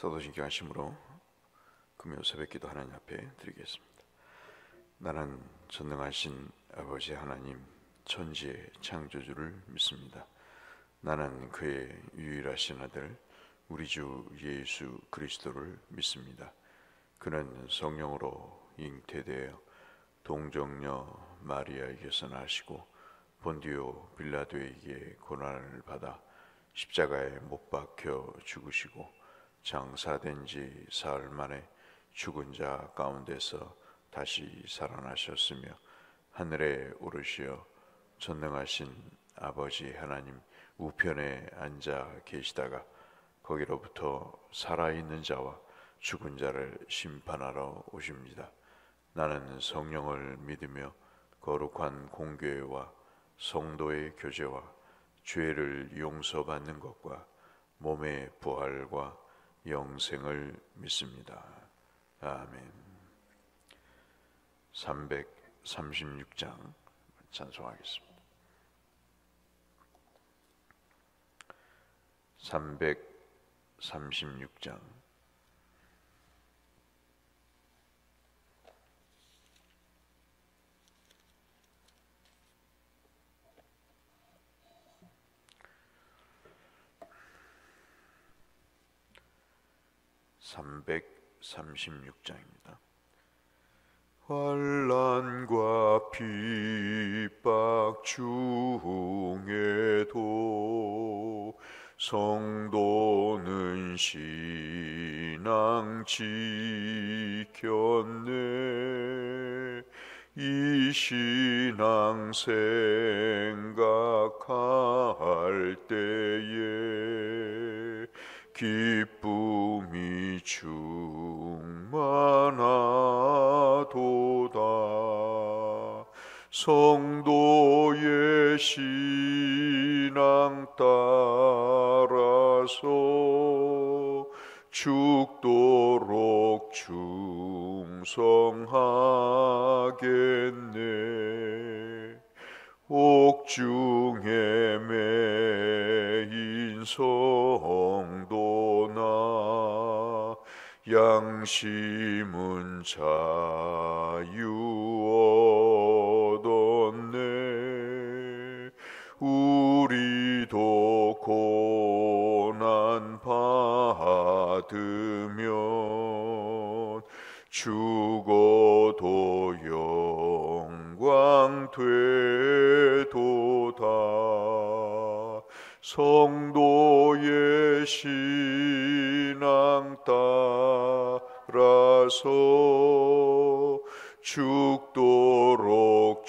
사도신경 하심으로 금요 새벽기도 하나님 앞에 드리겠습니다. 나는 전능하신 아버지 하나님 천지의 창조주를 믿습니다. 나는 그의 유일하신 아들 우리 주 예수 그리스도를 믿습니다. 그는 성령으로 잉태되어 동정녀 마리아에게서 나시고 본디오 빌라도에게 고난을 받아 십자가에 못 박혀 죽으시고 장사된 지 사흘 만에 죽은 자 가운데서 다시 살아나셨으며 하늘에 오르시어 전능하신 아버지 하나님 우편에 앉아 계시다가 거기로부터 살아있는 자와 죽은 자를 심판하러 오십니다. 나는 성령을 믿으며 거룩한 공교회와 성도의 교제와 죄를 용서받는 것과 몸의 부활과 영생을 믿습니다. 아멘. 336장 찬송하겠습니다. 336장 환난과 핍박 중에도 성도는 신앙 지켰네. 이 신앙 생각할 때에 기쁨이 충만하도다. 성도의 신앙 따라서 죽도록 충성하겠네. 옥중에 매인 성도나 양심은 자유 얻었네. 우리도 고난 받으면 죽어도 영광 되도다. 성도의 신앙 따라서 죽도록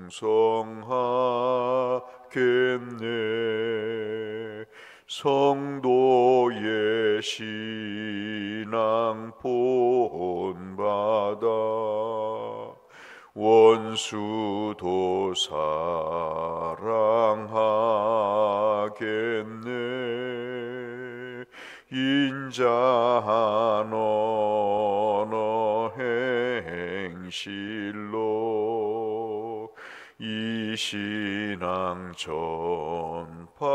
충성하겠네. 성도의 신앙 본받아 원수도 사랑하겠네. 인자한 언어 행실로 이 신앙 전파하리라.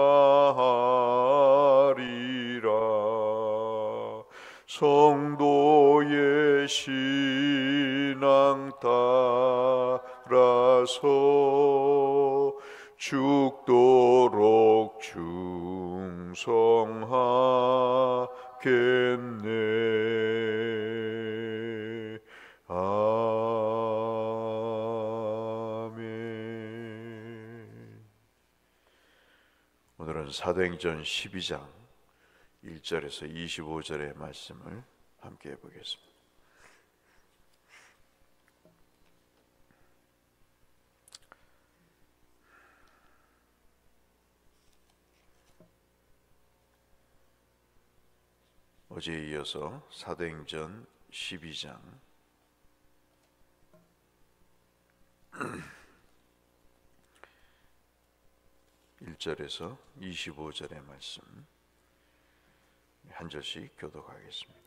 성도의 신앙 따라서 죽도록 충성하겠네. 아멘. 오늘은 사도행전 12장 1절에서 25절의 말씀을 함께 해보겠습니다. 어제에 이어서 사도행전 12장 1절에서 25절의 말씀 한 절씩 교독하겠습니다.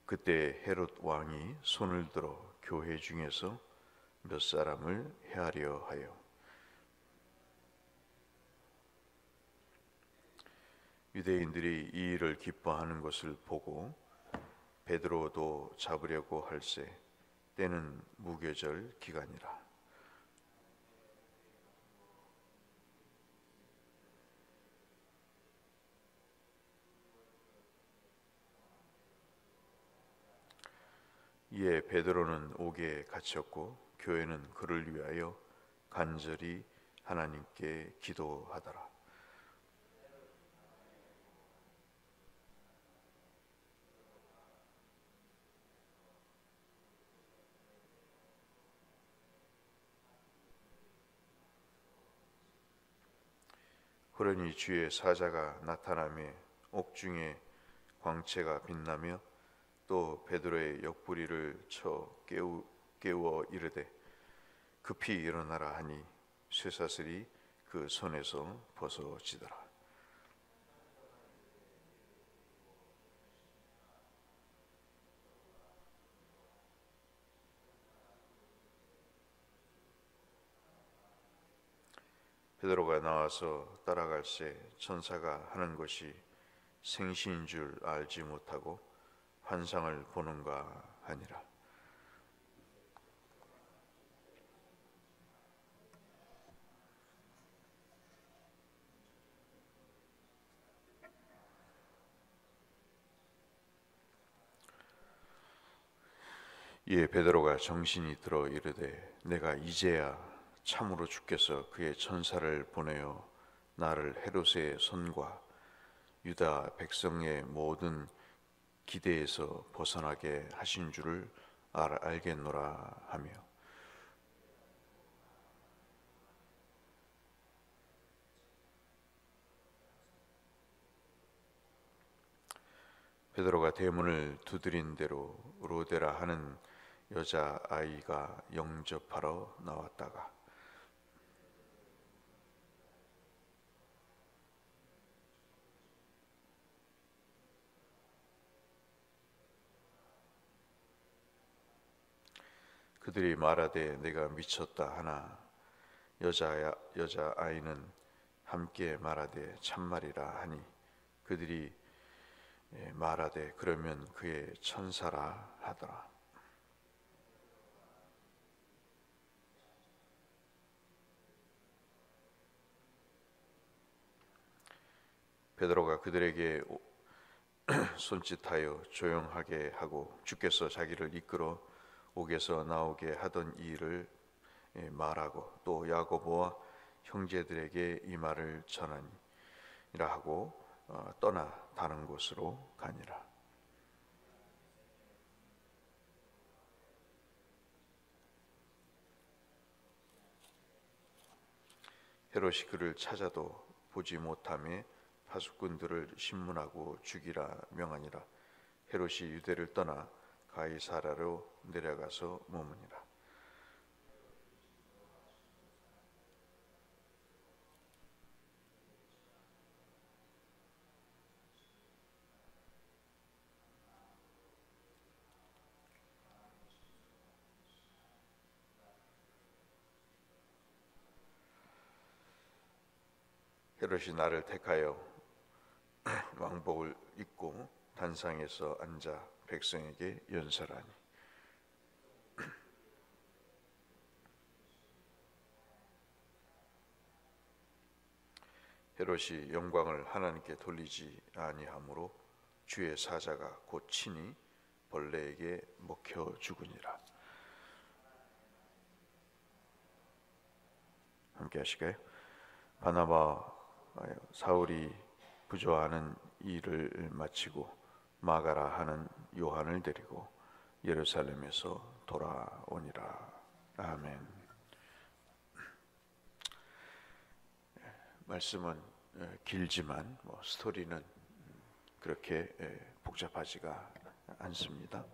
그때 헤롯 왕이 손을 들어 교회 중에서 몇 사람을 해하려 하여 유대인들이 이 일을 기뻐하는 것을 보고 베드로도 잡으려고 할세 때는 무교절 기간이라. 이에 베드로는 옥에 갇혔고 교회는 그를 위하여 간절히 하나님께 기도하더라. 그러니 주의 사자가 나타나매 옥중에 광채가 빛나며 또 베드로의 옆구리를 쳐 깨우어 이르되 급히 일어나라 하니 쇠사슬이 그 손에서 벗어지더라. 베드로가 나와서 따라갈새 천사가 하는 것이 생시인 줄 알지 못하고 환상을 보는가 하니라. 이에 베드로가 정신이 들어 이르되 내가 이제야 참으로 주께서 그의 천사를 보내어 나를 헤롯의 손과 유다 백성의 모든 기대에서 벗어나게 하신 줄을 알겠노라 하며 베드로가 대문을 두드린 대로 로데라 하는 여자 아이가 영접하러 나왔다가 그들이 말하되 내가 미쳤다 하나 여자 아이는 함께 말하되 참말이라 하니 그들이 말하되 그러면 그의 천사라 하더라. 베드로가 그들에게 손짓하여 조용하게 하고 주께서 자기를 이끌어 옥에서 나오게 하던 일을 말하고 또 야고보와 형제들에게 이 말을 전하니라 하고 떠나 다른 곳으로 가니라. 헤롯이 그를 찾아도 보지 못하매 파수꾼들을 신문하고 죽이라 명하니라. 헤롯이 유대를 떠나 가이사라로 내려가서 머무니라. 헤롯이 나를 택하여 왕복을 입고 단상에서 앉아 백성에게 연설하니 헤롯이 영광을 하나님께 돌리지 아니하므로 주의 사자가 곧 친히 벌레에게 먹혀 죽으니라. 함께 하실까요? 바나바 사울이 부조하는 일을 마치고 마가라 하는 요한을 데리고 예루살렘에서 돌아오니라. 아멘. 말씀은 길지만 스토리는 그렇게 복잡하지가 않습니다.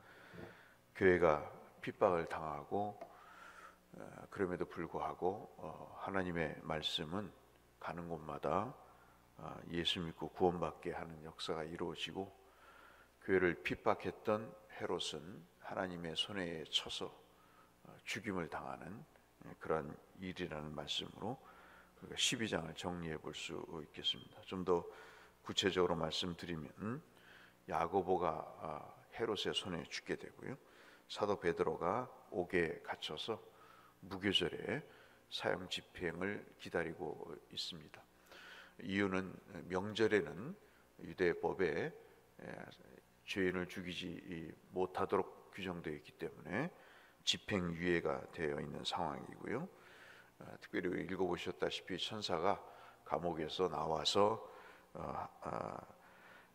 교회가 핍박을 당하고 그럼에도 불구하고 하나님의 말씀은 가는 곳마다 예수 믿고 구원받게 하는 역사가 이루어지고 교회를 핍박했던 헤롯은 하나님의 손에 쳐서 죽임을 당하는 그런 일이라는 말씀으로 12장을 정리해 볼 수 있겠습니다. 좀 더 구체적으로 말씀드리면 야고보가 헤롯의 손에 죽게 되고요. 사도 베드로가 옥에 갇혀서 무교절에 사형 집행을 기다리고 있습니다. 이유는 명절에는 유대법에 죄인을 죽이지 못하도록 규정되어 있기 때문에 집행유예가 되어 있는 상황이고요. 특별히 읽어보셨다시피 천사가 감옥에서 나와서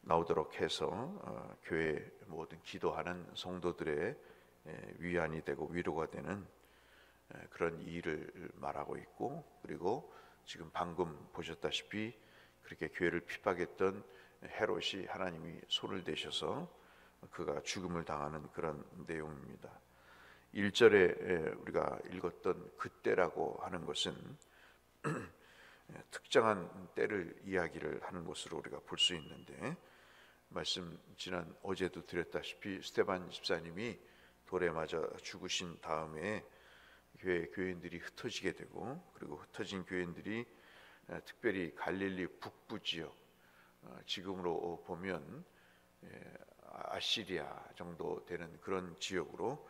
나오도록 해서 교회 모든 기도하는 성도들의 위안이 되고 위로가 되는 그런 일을 말하고 있고, 그리고 지금 방금 보셨다시피 그렇게 교회를 핍박했던 헤롯이 하나님이 손을 대셔서 그가 죽음을 당하는 그런 내용입니다. 1절에 우리가 읽었던 그때라고 하는 것은 특정한 때를 이야기를 하는 것으로 우리가 볼 수 있는데, 말씀 지난 어제도 드렸다시피 스데반 집사님이 돌에 맞아 죽으신 다음에 교인들이 흩어지게 되고, 그리고 흩어진 교인들이 특별히 갈릴리 북부 지역, 지금으로 보면 아시리아 정도 되는 그런 지역으로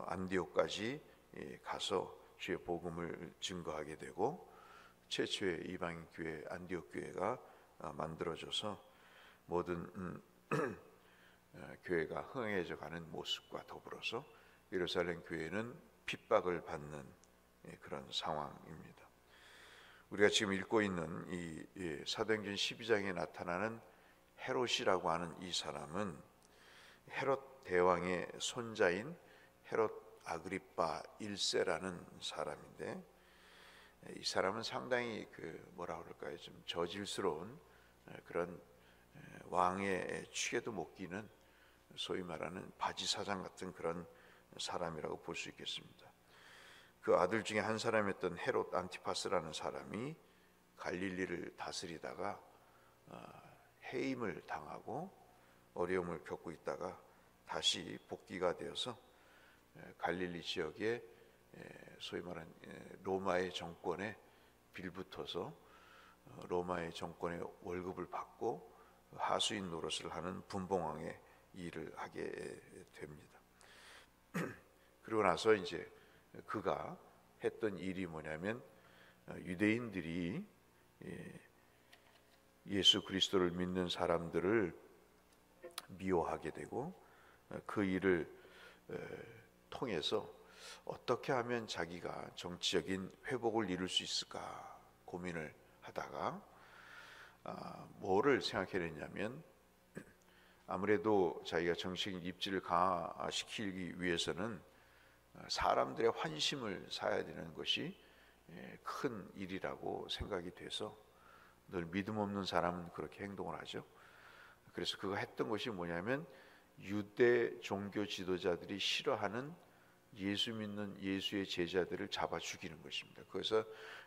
안디옥까지 가서 주의 복음을 증거하게 되고, 최초의 이방인 교회 안디옥 교회가 만들어져서 모든 교회가 흥해져 가는 모습과 더불어서 예루살렘 교회는 핍박을 받는 그런 상황입니다. 우리가 지금 읽고 있는 이 사도행전 12장에 나타나는 헤롯이라고 하는 이 사람은 헤롯 대왕의 손자인 헤롯 아그리파 1세라는 사람인데, 이 사람은 상당히 뭐라 그럴까요? 좀 저질스러운 그런 왕의 취에도 못 끼는 소위 말하는 바지사장 같은 그런 사람이라고 볼 수 있겠습니다. 그 아들 중에 한 사람이었던 헤롯 안티파스라는 사람이 갈릴리를 다스리다가 해임을 당하고 어려움을 겪고 있다가 다시 복귀가 되어서 갈릴리 지역에 소위 말하는 로마의 정권에 빌붙어서 로마의 정권의 월급을 받고 하수인 노릇을 하는 분봉왕의 일을 하게 됩니다. 그리고 나서 이제 그가 했던 일이 뭐냐면, 유대인들이 예수 그리스도를 믿는 사람들을 미워하게 되고, 그 일을 통해서 어떻게 하면 자기가 정치적인 회복을 이룰 수 있을까 고민을 하다가 뭐를 생각해냈냐면, 아무래도 자기가 정치적인 입지를 강화시키기 위해서는 사람들의 환심을 사야 되는 것이 큰 일이라고 생각이 돼서, 늘 믿음 없는 사람은 그렇게 행동을 하죠. 그래서 그가 했던 것이 뭐냐면, 유대 종교 지도자들이 싫어하는 예수 믿는 예수의 제자들을 잡아 죽이는 것입니다. 그래서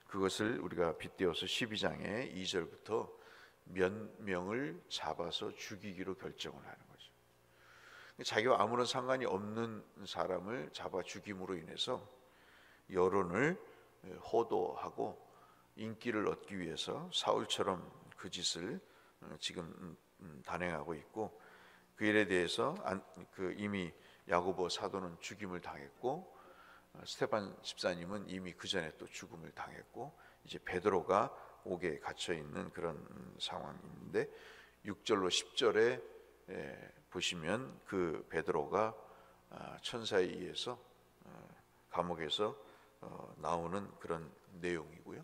그것을 우리가 빗대어서 12장의 2절부터 몇 명을 잡아서 죽이기로 결정을 하는 거죠. 자기와 아무런 상관이 없는 사람을 잡아 죽임으로 인해서 여론을 호도하고 인기를 얻기 위해서 사울처럼 그 짓을 지금 단행하고 있고, 그 일에 대해서 이미 야고보 사도는 죽임을 당했고, 스데반 집사님은 이미 그 전에 또 죽음을 당했고, 이제 베드로가 옥에 갇혀 있는 그런 상황인데, 6절로 10절에 보시면 그 베드로가 천사에 의해서 감옥에서 나오는 그런 내용이고요.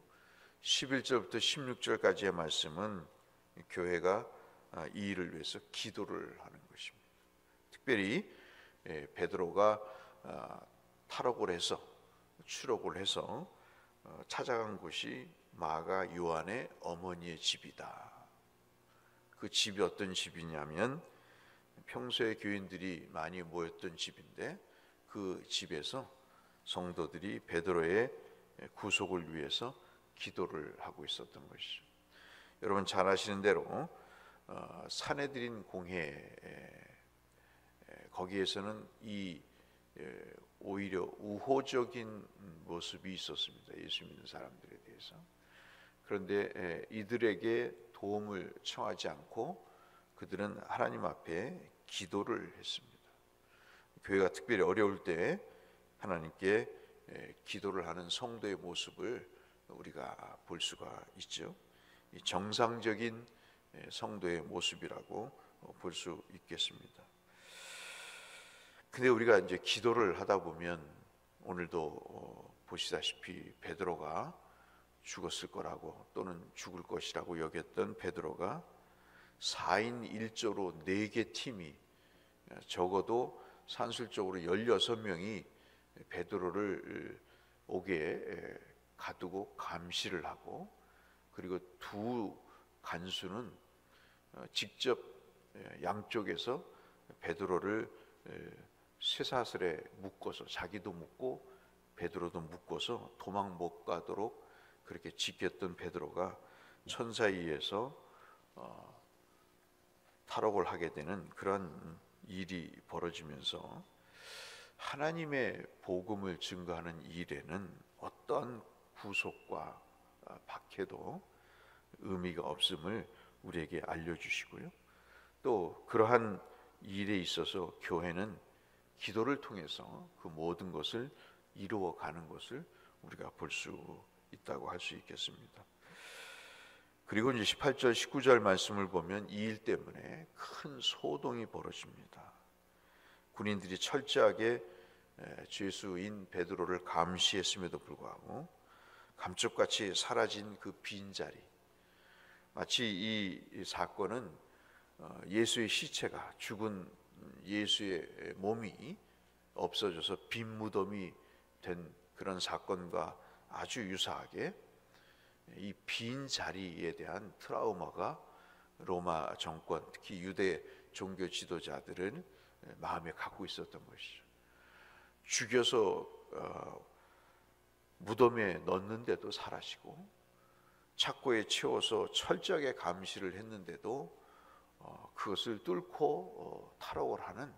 11절부터 16절까지의 말씀은 교회가 이 일을 위해서 기도를 하는 것입니다. 특별히 베드로가 탈옥을 해서 추록을 해서 찾아간 곳이 마가 요한의 어머니의 집이다. 그 집이 어떤 집이냐면, 평소에 교인들이 많이 모였던 집인데, 그 집에서 성도들이 베드로의 구속을 위해서 기도를 하고 있었던 것이죠. 여러분 잘 아시는 대로 산헤드린 공회, 거기에서는 이 오히려 우호적인 모습이 있었습니다. 예수 믿는 사람들에 대해서. 그런데 이들에게 도움을 청하지 않고 그들은 하나님 앞에 기도를 했습니다. 교회가 특별히 어려울 때 하나님께 기도를 하는 성도의 모습을 우리가 볼 수가 있죠. 이 정상적인 성도의 모습이라고 볼 수 있겠습니다. 근데 우리가 이제 기도를 하다 보면 오늘도 보시다시피 베드로가 죽었을 거라고 또는 죽을 것이라고 여겼던 베드로가 4인 1조로 4개 팀이 적어도 산술적으로 16명이 베드로를 옥에 가두고 감시를 하고, 그리고 두 간수는 직접 양쪽에서 베드로를 쇠사슬에 묶어서, 자기도 묶고 베드로도 묶어서 도망 못 가도록 그렇게 지켰던 베드로가 천사에 의해서 탈옥을 하게 되는 그런 일이 벌어지면서 하나님의 복음을 증거하는 일에는 어떠한 구속과 박해도 의미가 없음을 우리에게 알려주시고요. 또 그러한 일에 있어서 교회는 기도를 통해서 그 모든 것을 이루어가는 것을 우리가 볼 수 있다고 할 수 있겠습니다. 그리고 이제 18절 19절 말씀을 보면 이 일 때문에 큰 소동이 벌어집니다. 군인들이 철저하게 죄수인 베드로를 감시했음에도 불구하고 감쪽같이 사라진 그 빈자리, 마치 이 사건은 예수의 시체가, 죽은 예수의 몸이 없어져서 빈 무덤이 된 그런 사건과 아주 유사하게 이 빈 자리에 대한 트라우마가 로마 정권, 특히 유대 종교 지도자들은 마음에 갖고 있었던 것이죠. 죽여서 무덤에 넣었는데도 사라지고, 착고에 채워서 철저하게 감시를 했는데도 그것을 뚫고 탈옥을 하는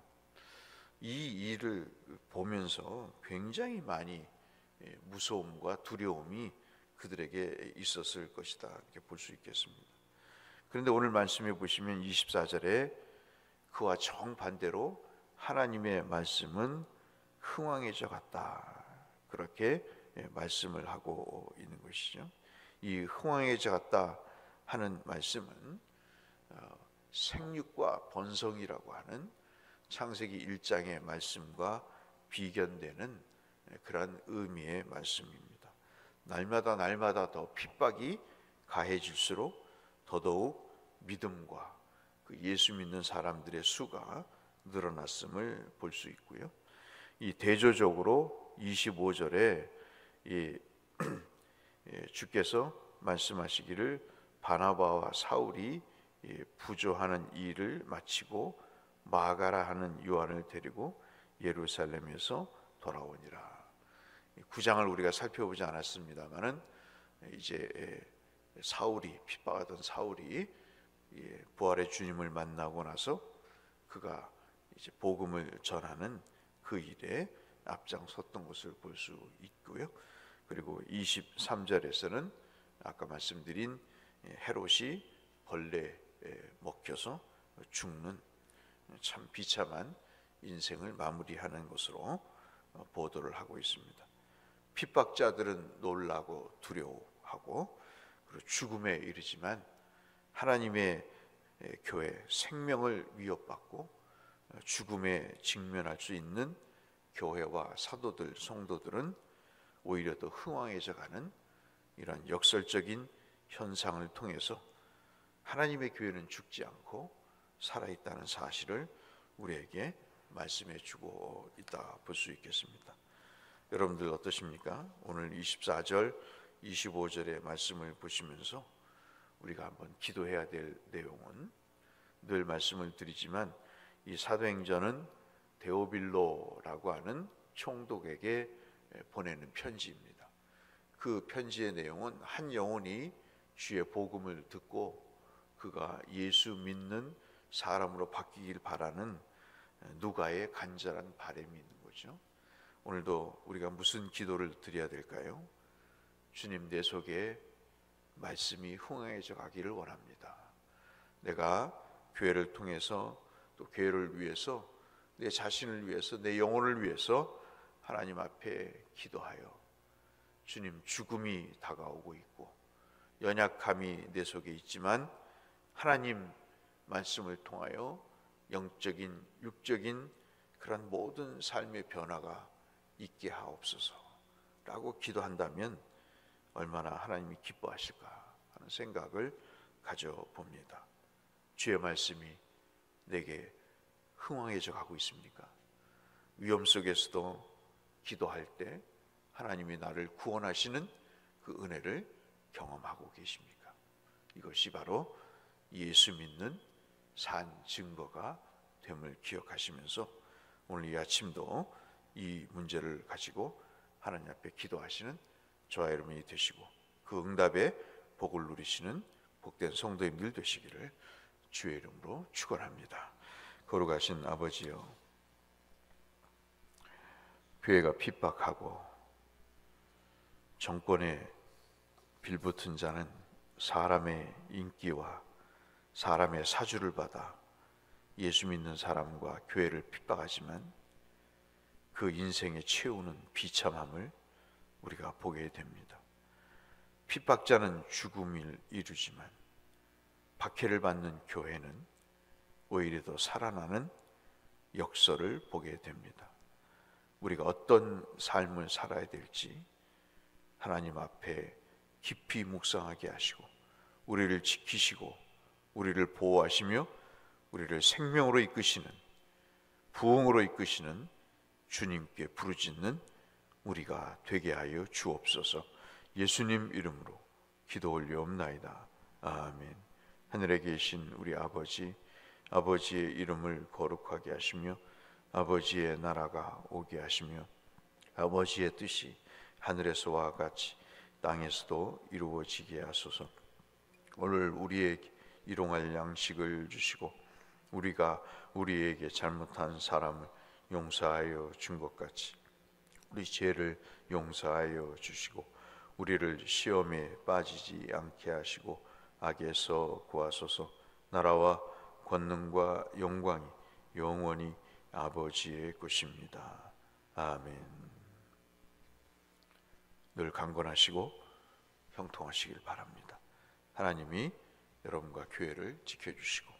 이 일을 보면서 굉장히 많이 무서움과 두려움이 그들에게 있었을 것이다, 이렇게 볼 수 있겠습니다. 그런데 오늘 말씀해 보시면 24절에 그와 정반대로 하나님의 말씀은 흥왕해져 갔다, 그렇게 말씀을 하고 있는 것이죠. 이 흥왕해져 갔다 하는 말씀은 생육과 번성이라고 하는 창세기 1장의 말씀과 비견되는 그런 의미의 말씀입니다. 날마다 더 핍박이 가해질수록 더더욱 믿음과 그 예수 믿는 사람들의 수가 늘어났음을 볼 수 있고요. 이 대조적으로 25절에 주께서 말씀하시기를 바나바와 사울이 부조하는 일을 마치고 마가라 하는 요한을 데리고 예루살렘에서 돌아오니라. 9장을 우리가 살펴보지 않았습니다만은 이제 사울이, 핍박하던 사울이 부활의 주님을 만나고 나서 그가 이제 복음을 전하는 그 일에 앞장섰던 것을 볼 수 있고요. 그리고 23절에서는 아까 말씀드린 헤롯이 벌레에 먹혀서 죽는 참 비참한 인생을 마무리하는 것으로 보도를 하고 있습니다. 핍박자들은 놀라고 두려워하고 그리고 죽음에 이르지만 하나님의 교회, 생명을 위협받고 죽음에 직면할 수 있는 교회와 사도들, 성도들은 오히려 더 흥왕해져 가는 이런 역설적인 현상을 통해서 하나님의 교회는 죽지 않고 살아있다는 사실을 우리에게 말씀해 주고 있다 볼 수 있겠습니다. 여러분들 어떠십니까? 오늘 24절, 25절의 말씀을 보시면서 우리가 한번 기도해야 될 내용은, 늘 말씀을 드리지만 이 사도행전은 데오빌로라고 하는 총독에게 보내는 편지입니다. 그 편지의 내용은 한 영혼이 주의 복음을 듣고 그가 예수 믿는 사람으로 바뀌길 바라는 누가의 간절한 바람이 있는 거죠. 오늘도 우리가 무슨 기도를 드려야 될까요? 주님, 내 속에 말씀이 흥황해져 가기를 원합니다. 내가 교회를 통해서 또 교회를 위해서 내 자신을 위해서 내 영혼을 위해서 하나님 앞에 기도하여 주님, 죽음이 다가오고 있고 연약함이 내 속에 있지만 하나님 말씀을 통하여 영적인 육적인 그런 모든 삶의 변화가 있게 하옵소서 라고 기도한다면 얼마나 하나님이 기뻐하실까 하는 생각을 가져봅니다. 주의 말씀이 내게 흥황해져 가고 있습니까? 위험 속에서도 기도할 때 하나님이 나를 구원하시는 그 은혜를 경험하고 계십니까? 이것이 바로 예수 믿는 산 증거가 됨을 기억하시면서 오늘 이 아침도 이 문제를 가지고 하나님 앞에 기도하시는 저와 여러분이 되시고 그 응답에 복을 누리시는 복된 성도님들 되시기를 주의 이름으로 축원합니다. 거룩하신 아버지여, 교회가 핍박하고 정권에 빌붙은 자는 사람의 인기와 사람의 사주를 받아 예수 믿는 사람과 교회를 핍박하지만 그 인생에 채우는 비참함을 우리가 보게 됩니다. 핍박자는 죽음을 이루지만 박해를 받는 교회는 오히려 더 살아나는 역설을 보게 됩니다. 우리가 어떤 삶을 살아야 될지 하나님 앞에 깊이 묵상하게 하시고 우리를 지키시고 우리를 보호하시며 우리를 생명으로 이끄시는, 부흥으로 이끄시는 주님께 부르짖는 우리가 되게 하여 주옵소서. 예수님 이름으로 기도 올리옵나이다. 아멘. 하늘에 계신 우리 아버지, 아버지의 이름을 거룩하게 하시며 아버지의 나라가 오게 하시며 아버지의 뜻이 하늘에서와 같이 땅에서도 이루어지게 하소서. 오늘 우리에게 일용할 양식을 주시고 우리가 우리에게 잘못한 사람을 용서하여 준 것 같이 우리 죄를 용서하여 주시고 우리를 시험에 빠지지 않게 하시고 악에서 구하소서. 나라와 권능과 영광이 영원히 아버지의 것입니다. 아멘. 늘 강건하시고 형통하시길 바랍니다. 하나님이 여러분과 교회를 지켜주시고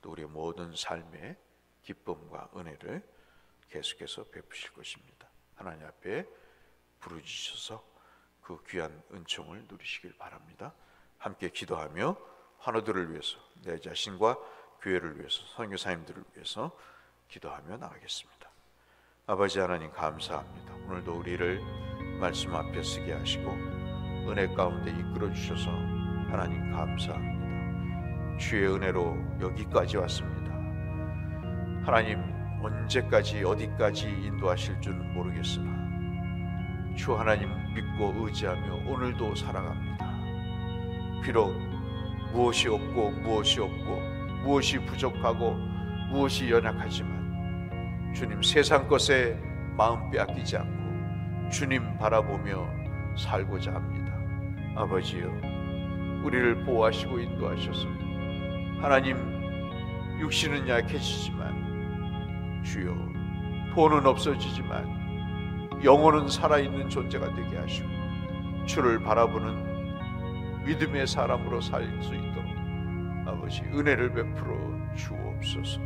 또 우리의 모든 삶의 기쁨과 은혜를 계속해서 베푸실 것입니다. 하나님 앞에 부르짖으셔서 그 귀한 은총을 누리시길 바랍니다. 함께 기도하며 환우들을 위해서, 내 자신과 교회를 위해서, 선교사님들을 위해서 기도하며 나가겠습니다. 아버지 하나님 감사합니다. 오늘도 우리를 말씀 앞에 서게 하시고 은혜 가운데 이끌어 주셔서 하나님 감사합니다. 주의 은혜로 여기까지 왔습니다. 하나님 언제까지 어디까지 인도하실 줄은 모르겠으나 주 하나님 믿고 의지하며 오늘도 살아갑니다. 비록 무엇이 없고 무엇이 부족하고 무엇이 연약하지만 주님 세상 것에 마음 빼앗기지 않고 주님 바라보며 살고자 합니다. 아버지여, 우리를 보호하시고 인도하셔서 하나님 육신은 약해지지만 주여 돈은 없어지지만 영혼은 살아있는 존재가 되게 하시고 주를 바라보는 믿음의 사람으로 살 수 있도록 아버지 은혜를 베풀어 주옵소서.